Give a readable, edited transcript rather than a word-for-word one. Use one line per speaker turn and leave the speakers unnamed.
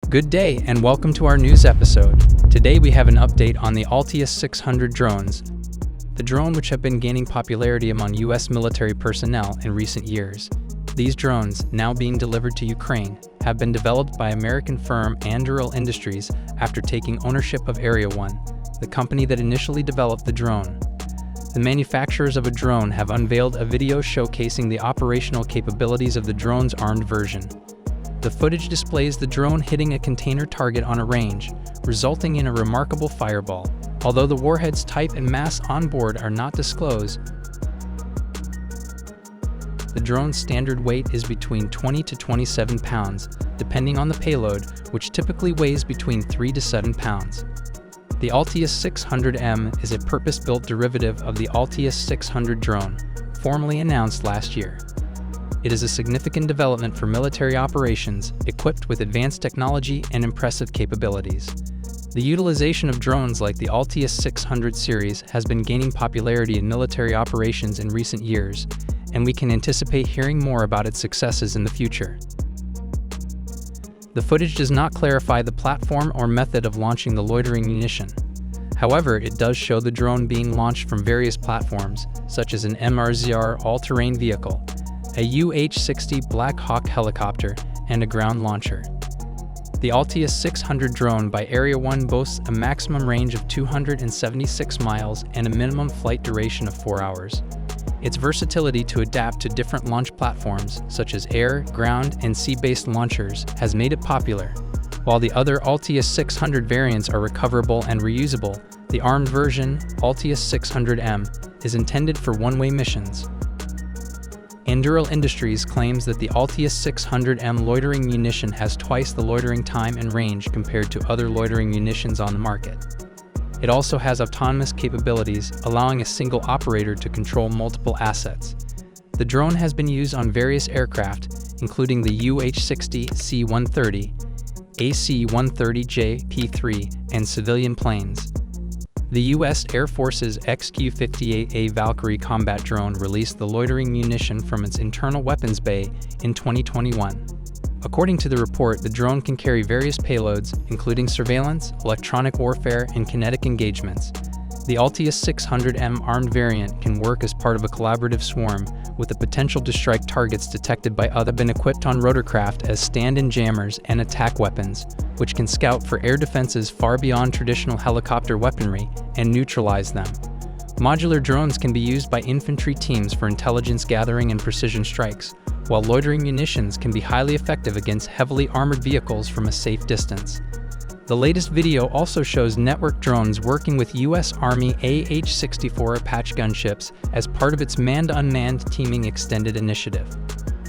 Good day and welcome to our news episode. Today we have an update on the ALTIUS-600 drones, the drone which have been gaining popularity among U.S. military personnel in recent years. These drones, now being delivered to Ukraine, have been developed by American firm Anduril Industries after taking ownership of Area 1, the company that initially developed the drone. The manufacturers of a drone have unveiled a video showcasing the operational capabilities of the drone's armed version. The footage displays the drone hitting a container target on a range, resulting in a remarkable fireball. Although the warhead's type and mass on board are not disclosed, the drone's standard weight is between 20 to 27 pounds, depending on the payload, which typically weighs between 3 to 7 pounds. The ALTIUS-600M is a purpose-built derivative of the ALTIUS-600 drone, formally announced last year. It is a significant development for military operations, equipped with advanced technology and impressive capabilities. The utilization of drones like the ALTIUS-600 series has been gaining popularity in military operations in recent years, and we can anticipate hearing more about its successes in the future. The footage does not clarify the platform or method of launching the loitering munition. However, it does show the drone being launched from various platforms, such as an MRZR all-terrain vehicle, a UH-60 Black Hawk helicopter, and a ground launcher. The ALTIUS-600 drone by Area 1 boasts a maximum range of 276 miles and a minimum flight duration of 4 hours. Its versatility to adapt to different launch platforms, such as air, ground, and sea-based launchers, has made it popular. While the other ALTIUS-600 variants are recoverable and reusable, the armed version, ALTIUS-600M, is intended for one-way missions. Anduril Industries claims that the ALTIUS-600M loitering munition has twice the loitering time and range compared to other loitering munitions on the market. It also has autonomous capabilities, allowing a single operator to control multiple assets. The drone has been used on various aircraft, including the UH-60 C-130, AC-130J P-3, and civilian planes. The U.S. Air Force's XQ-58A Valkyrie combat drone released the loitering munition from its internal weapons bay in 2021. According to the report, the drone can carry various payloads, including surveillance, electronic warfare, and kinetic engagements. The ALTIUS-600M armed variant can work as part of a collaborative swarm, with the potential to strike targets detected by others. Been equipped on rotorcraft as stand-in jammers and attack weapons, which can scout for air defenses far beyond traditional helicopter weaponry and neutralize them. Modular drones can be used by infantry teams for intelligence gathering and precision strikes, while loitering munitions can be highly effective against heavily armored vehicles from a safe distance. The latest video also shows network drones working with U.S. Army AH-64 Apache gunships as part of its manned-unmanned teaming extended initiative.